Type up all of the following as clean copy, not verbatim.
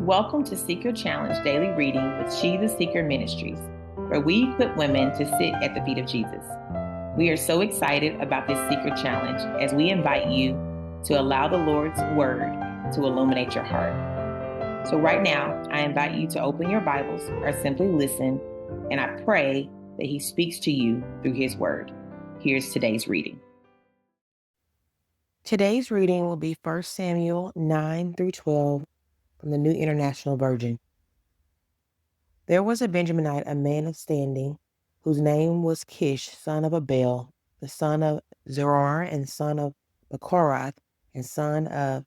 Welcome to Seeker Challenge Daily Reading with She the Seeker Ministries, where we equip women to sit at the feet of Jesus. We are so excited about this Seeker Challenge as we invite you to allow the Lord's Word to illuminate your heart. So right now, I invite you to open your Bibles or simply listen, and I pray that He speaks to you through His Word. Here's today's reading. Today's reading will be 1 Samuel 9 through 12 from the New International Version. There was a Benjaminite, a man of standing, whose name was Kish, son of Abel, the son of Zeror, and son of Bechorath, and son of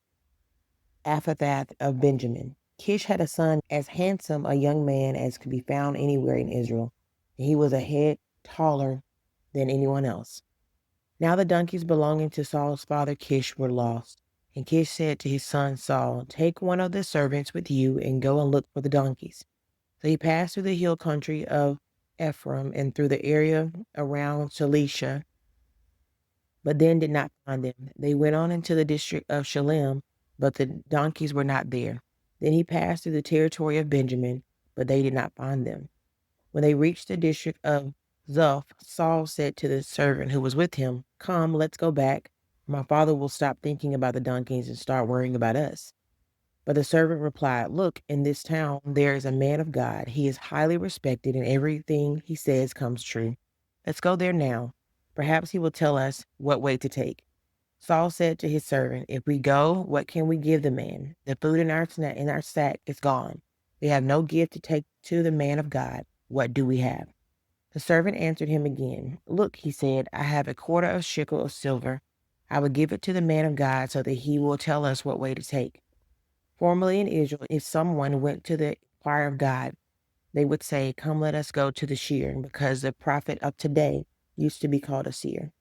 Aphathath of Benjamin. Kish had a son as handsome a young man as could be found anywhere in Israel, and he was a head taller than anyone else. Now the donkeys belonging to Saul's father Kish were lost. And Kish said to his son Saul, "Take one of the servants with you and go and look for the donkeys." So he passed through the hill country of Ephraim and through the area around Shalisha, but then did not find them. They went on into the district of Shalem, but the donkeys were not there. Then he passed through the territory of Benjamin, but they did not find them. When they reached the district of Zuph, Saul said to the servant who was with him, "Come, let's go back. My father will stop thinking about the donkeys and start worrying about us." But the servant replied, "Look, in this town there is a man of God. He is highly respected, and everything he says comes true. Let's go there now. Perhaps he will tell us what way to take." Saul said to his servant, "If we go, what can we give the man? The food in our sack is gone. We have no gift to take to the man of God. What do we have?" The servant answered him again. "Look," he said, "I have a quarter of shekel of silver. I will give it to the man of God so that he will tell us what way to take." Formerly in Israel, if someone went to the choir of God, they would say, "Come, let us go to the seer," because the prophet of today used to be called a seer.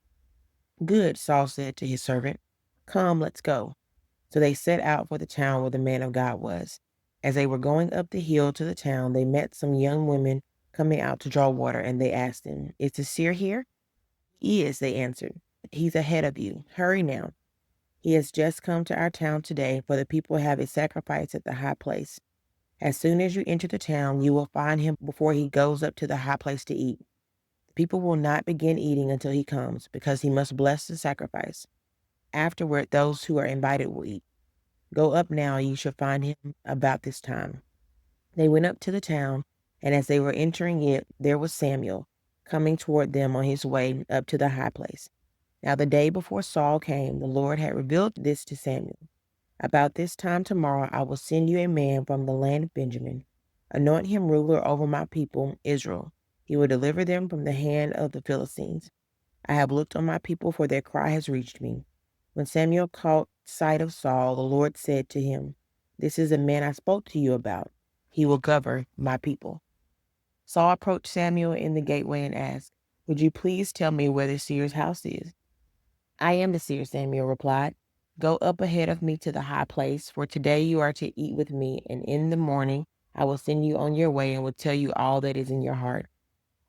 "Good," Saul said to his servant. "Come, let's go." So they set out for the town where the man of God was. As they were going up the hill to the town, they met some young women coming out to draw water, and they asked them, "Is the seer here?" "He is," they answered. "He's ahead of you. Hurry now. He has just come to our town today, for the people have a sacrifice at the high place. As soon as you enter the town, you will find him before he goes up to the high place to eat. The people will not begin eating until he comes, because he must bless the sacrifice. Afterward, those who are invited will eat. Go up now, you shall find him about this time." They went up to the town, and as they were entering it, there was Samuel coming toward them on his way up to the high place. Now the day before Saul came, the Lord had revealed this to Samuel. "About this time tomorrow I will send you a man from the land of Benjamin. Anoint him ruler over my people, Israel. He will deliver them from the hand of the Philistines. I have looked on my people, for their cry has reached me." When Samuel caught sight of Saul, the Lord said to him, "This is the man I spoke to you about. He will govern my people." Saul approached Samuel in the gateway and asked, "Would you please tell me where the seer's house is?" "I am the seer," Samuel replied. "Go up ahead of me to the high place, for today you are to eat with me, and in the morning I will send you on your way and will tell you all that is in your heart.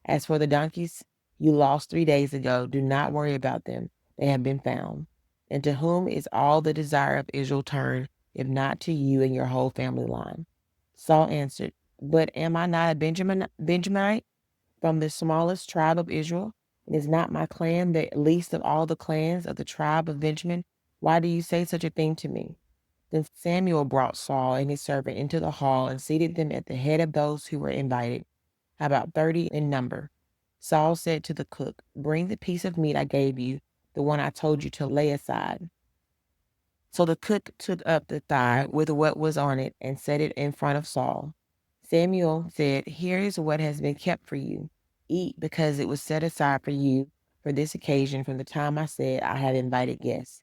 As for the donkeys you lost 3 days ago, do not worry about them. They have been found. And to whom is all the desire of Israel turned, if not to you and your whole family line?" Saul answered, "But am I not a Benjaminite from the smallest tribe of Israel? And is not my clan the least of all the clans of the tribe of Benjamin? Why do you say such a thing to me?" Then Samuel brought Saul and his servant into the hall and seated them at the head of those who were invited, about 30 in number. Saul said to the cook, "Bring the piece of meat I gave you, the one I told you to lay aside." So the cook took up the thigh with what was on it and set it in front of Saul. Samuel said, "Here is what has been kept for you. Eat, because it was set aside for you for this occasion from the time I said I have invited guests."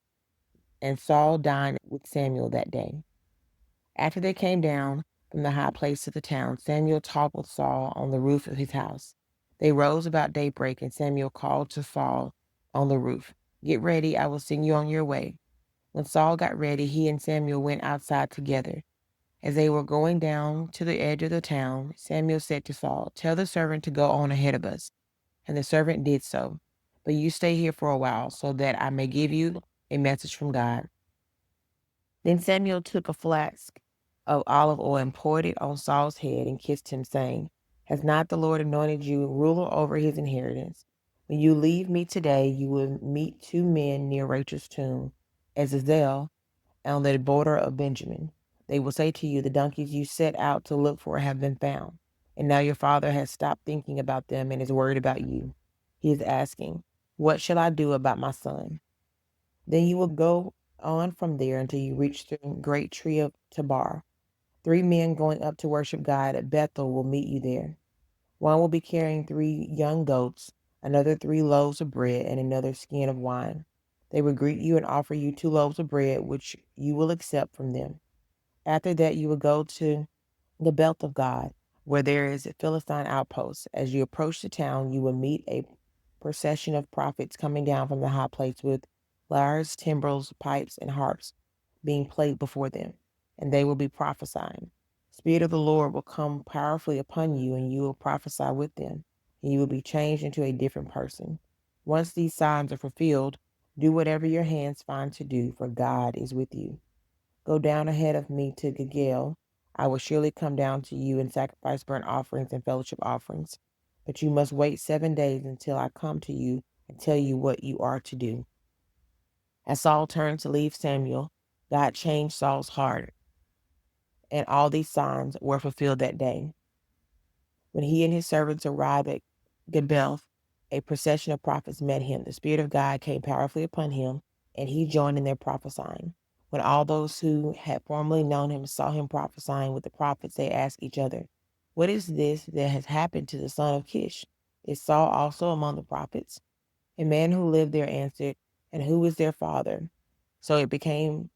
And Saul dined with Samuel that day. After they came down from the high place to the town, Samuel talked with Saul on the roof of his house. They rose about daybreak, and Samuel called to Saul on the roof, "Get ready, I will send you on your way." When Saul got ready, he and Samuel went outside together. As they were going down to the edge of the town, Samuel said to Saul, "Tell the servant to go on ahead of us." And the servant did so. "But you stay here for a while, so that I may give you a message from God." Then Samuel took a flask of olive oil and poured it on Saul's head and kissed him, saying, Has not the Lord anointed you ruler over his inheritance? When you leave me today, you will meet two men near Rachel's tomb, Azazel, on the border of Benjamin. They will say to you, The donkeys you set out to look for have been found. And now your father has stopped thinking about them and is worried about you. He is asking, What shall I do about my son? Then you will go on from there until you reach the great tree of Tabar. Three men going up to worship God at Bethel will meet you there. One will be carrying 3 young goats, another 3 loaves of bread, and another skin of wine. They will greet you and offer you 2 loaves of bread, which you will accept from them. After that, you will go to the belt of God, where there is a Philistine outpost. As you approach the town, you will meet a procession of prophets coming down from the high place with lyres, timbrels, pipes, and harps being played before them, and they will be prophesying. The Spirit of the Lord will come powerfully upon you, and you will prophesy with them, and you will be changed into a different person. Once these signs are fulfilled, do whatever your hands find to do, for God is with you. Go down ahead of me to Gilgal. I will surely come down to you and sacrifice burnt offerings and fellowship offerings. But you must wait 7 days until I come to you and tell you what you are to do. As Saul turned to leave Samuel, God changed Saul's heart, and all these signs were fulfilled that day. When he and his servants arrived at Gilgal, a procession of prophets met him. The Spirit of God came powerfully upon him, and he joined in their prophesying. When all those who had formerly known him saw him prophesying with the prophets, they asked each other, What is this that has happened to the son of Kish? Is Saul also among the prophets? A man who lived there answered, And who is their father? So it became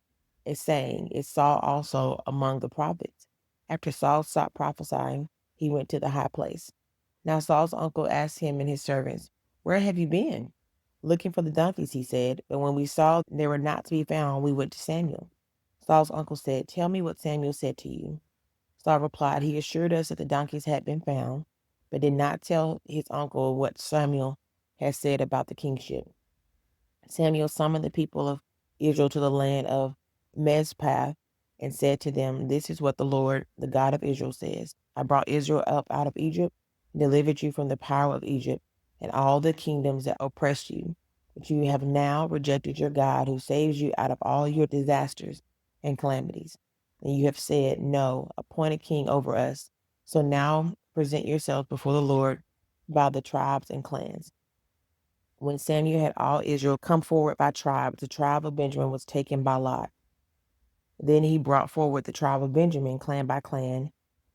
a saying, Is Saul also among the prophets? After Saul stopped prophesying, he went to the high place. Now Saul's uncle asked him and his servants, Where have you been? Looking for the donkeys, he said, but when we saw they were not to be found, we went to Samuel. Saul's uncle said, Tell me what Samuel said to you. Saul replied, He assured us that the donkeys had been found, but did not tell his uncle what Samuel had said about the kingship. Samuel summoned the people of Israel to the land of Mizpah and said to them, This is what the Lord, the God of Israel, says. I brought Israel up out of Egypt and delivered you from the power of Egypt and all the kingdoms that oppressed you. But you have now rejected your God who saves you out of all your disasters and calamities. And you have said, No, appoint a king over us. So now present yourselves before the Lord by the tribes and clans. When Samuel had all Israel come forward by tribes, the tribe of Benjamin was taken by lot. Then he brought forward the tribe of Benjamin, clan by clan,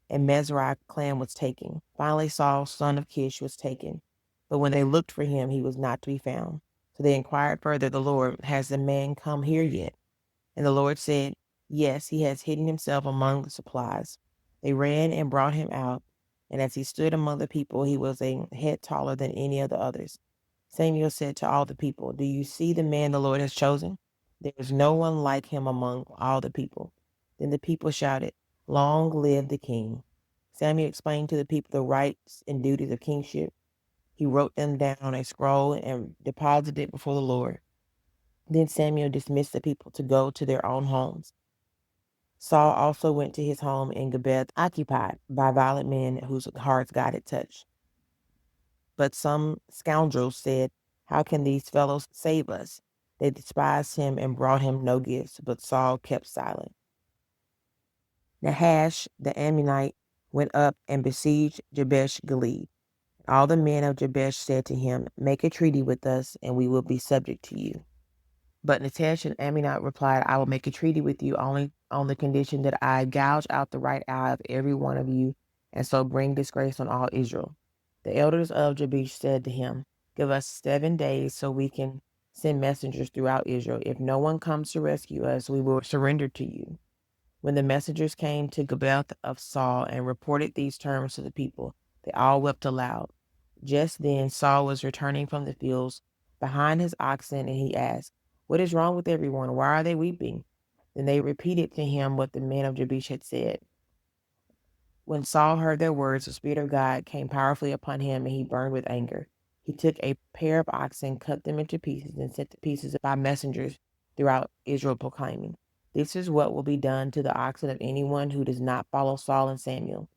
and Mizrahi clan was taken. Finally, Saul, son of Kish, was taken. But when they looked for him, he was not to be found. So they inquired further of the Lord, Has the man come here yet? And the Lord said, Yes, he has hidden himself among the supplies. They ran and brought him out, and as he stood among the people, he was a head taller than any of the others. Samuel said to all the people, Do you see the man the Lord has chosen? There is no one like him among all the people. Then the people shouted, Long live the king. Samuel explained to the people the rights and duties of kingship. He wrote them down on a scroll and deposited it before the Lord. Then Samuel dismissed the people to go to their own homes. Saul also went to his home in Gibeah, occupied by violent men whose hearts God had touched. But some scoundrels said, How can these fellows save us? They despised him and brought him no gifts, but Saul kept silent. Nahash the Ammonite went up and besieged Jabesh Gilead. All the men of Jabesh said to him, Make a treaty with us, and we will be subject to you. But Nahash the Ammonite replied, I will make a treaty with you only on the condition that I gouge out the right eye of every one of you, and so bring disgrace on all Israel. The elders of Jabesh said to him, Give us 7 days so we can send messengers throughout Israel. If no one comes to rescue us, we will surrender to you. When the messengers came to Gibeah of Saul and reported these terms to the people, they all wept aloud. Just then Saul was returning from the fields behind his oxen, and he asked, What is wrong with everyone? Why are they weeping? Then they repeated to him what the men of Jabesh had said. When Saul heard their words, the Spirit of God came powerfully upon him, and he burned with anger. He took a pair of oxen, cut them into pieces, and sent the pieces by messengers throughout Israel, proclaiming, This is what will be done to the oxen of anyone who does not follow Saul and Samuel."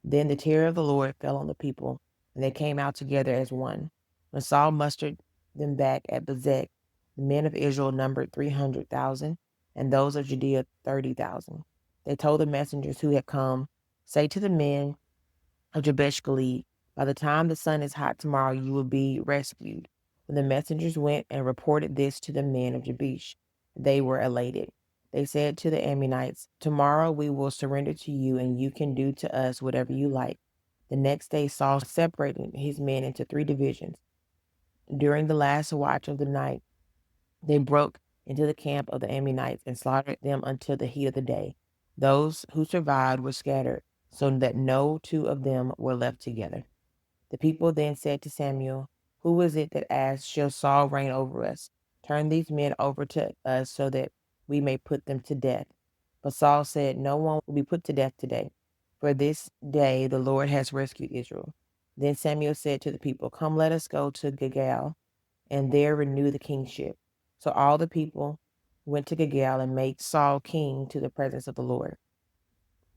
Then the terror of the Lord fell on the people, and they came out together as one. When Saul mustered them back at Bezek, the men of Israel numbered 300,000, and those of Judea 30,000. They told the messengers who had come, "Say to the men of Jabesh Gilead, by the time the sun is hot tomorrow, you will be rescued." When the messengers went and reported this to the men of Jabesh, they were elated. They said to the Ammonites, "Tomorrow we will surrender to you, and you can do to us whatever you like." The next day, Saul separated his men into 3 divisions. During the last watch of the night, they broke into the camp of the Ammonites and slaughtered them until the heat of the day. Those who survived were scattered, so that no two of them were left together. The people then said to Samuel, "Who is it that asked, 'Shall Saul reign over us?' Turn these men over to us so that we may put them to death." But Saul said, "No one will be put to death today, for this day the Lord has rescued Israel." Then Samuel said to the people, "Come, let us go to Gilgal and there renew the kingship." So all the people went to Gilgal and made Saul king to the presence of the Lord.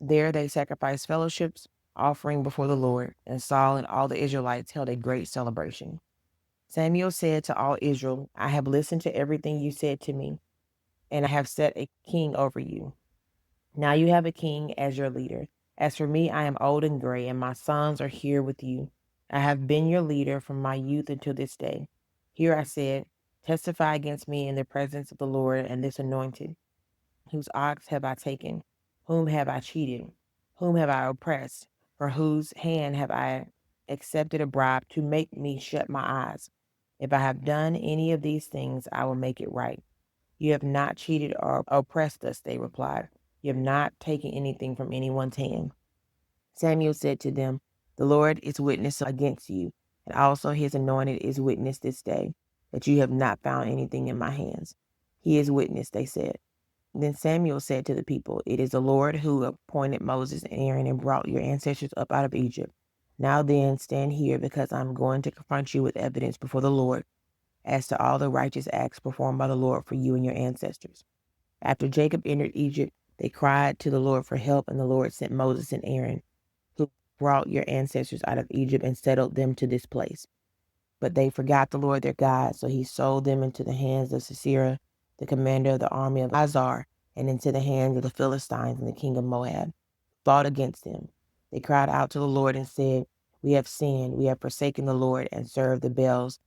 There they sacrificed fellowships offering before the Lord, and Saul and all the Israelites held a great celebration. Samuel said to all Israel, "I have listened to everything you said to me, and I have set a king over you. Now you have a king as your leader. As for me, I am old and gray, and my sons are here with you. I have been your leader from my youth until this day. Here I said, 'Testify against me in the presence of the Lord and this anointed. Whose ox have I taken? Whom have I cheated? Whom have I oppressed? For whose hand have I accepted a bribe to make me shut my eyes? If I have done any of these things, I will make it right.' 'You have not cheated or oppressed us,' they replied. 'You have not taken anything from anyone's hand.' Samuel said to them, 'The Lord is witness against you, and also his anointed is witness this day, that you have not found anything in my hands.' 'He is witness,' they said. Then Samuel said to the people, 'It is the Lord who appointed Moses and Aaron and brought your ancestors up out of Egypt. Now then, stand here, because I'm going to confront you with evidence before the Lord as to all the righteous acts performed by the Lord for you and your ancestors.' After Jacob entered Egypt, they cried to the Lord for help, and the Lord sent Moses and Aaron, who brought your ancestors out of Egypt and settled them to this place. But they forgot the Lord their God, so he sold them into the hands of Sisera, the commander of the army of Hazar, and into the hands of the Philistines and the king of Moab, fought against them. They cried out to the Lord and said, 'We have sinned, we have forsaken the Lord and served the Baals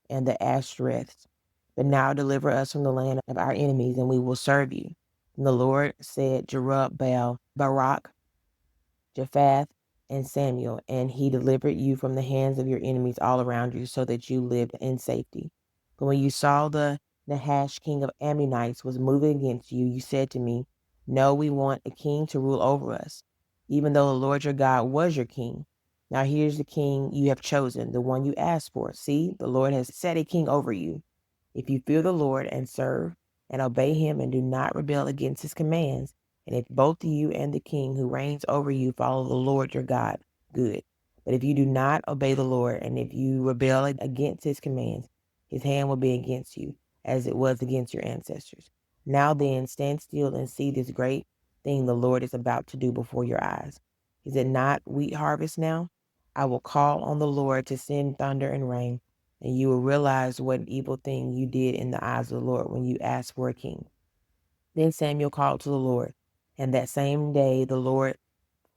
and the Ashtoreths. But now deliver us from the land of our enemies, and we will serve you.' And the Lord said, 'Jerubbaal, Barak, Japhath, and Samuel, and he delivered you from the hands of your enemies all around you, so that you lived in safety. But when you saw the Nahash, king of Ammonites, was moving against you, you said to me, No, we want a king to rule over us, even though the Lord your God was your king. Now here's the king you have chosen, the one you asked for. See, the Lord has set a king over you. If you fear the Lord and serve and obey him and do not rebel against his commands, and if both you and the king who reigns over you follow the Lord your God, good. But if you do not obey the Lord, and if you rebel against his commands, his hand will be against you, as it was against your ancestors. Now then, stand still and see this great thing the Lord is about to do before your eyes. Is it not wheat harvest now? I will call on the Lord to send thunder and rain, and you will realize what an evil thing you did in the eyes of the Lord when you asked for a king." Then Samuel called to the Lord, and that same day the Lord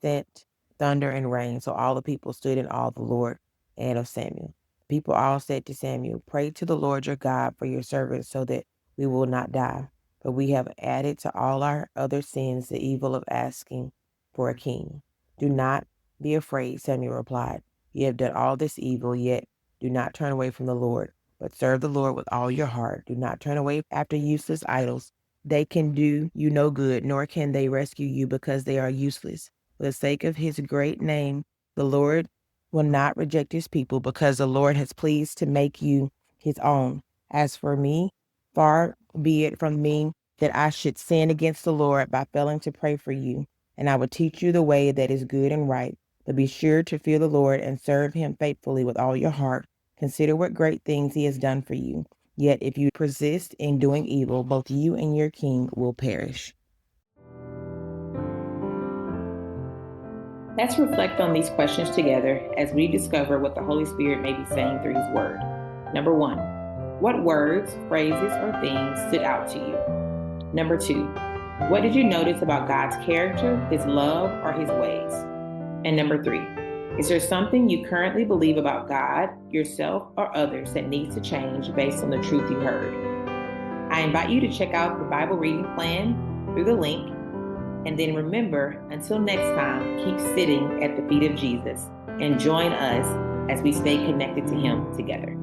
sent thunder and rain. So all the people stood in awe of the Lord and of Samuel. The people all said to Samuel, "Pray to the Lord your God for your servants so that we will not die. For we have added to all our other sins the evil of asking for a king." "Do not be afraid," Samuel replied. "You have done all this evil, yet do not turn away from the Lord, but serve the Lord with all your heart. Do not turn away after useless idols. They can do you no good, nor can they rescue you because they are useless. For the sake of his great name, the Lord will not reject his people, because the Lord has pleased to make you his own. As for me, far be it from me that I should sin against the Lord by failing to pray for you, and I will teach you the way that is good and right. But be sure to fear the Lord and serve him faithfully with all your heart. Consider what great things he has done for you. Yet if you persist in doing evil, both you and your king will perish." Let's reflect on these questions together as we discover what the Holy Spirit may be saying through His Word. Number 1, what words, phrases, or things stood out to you? Number 2, what did you notice about God's character, His love, or His ways? And number 3, is there something you currently believe about God, yourself, or others that needs to change based on the truth you heard? I invite you to check out the Bible reading plan through the link. And then remember, until next time, keep sitting at the feet of Jesus and join us as we stay connected to Him together.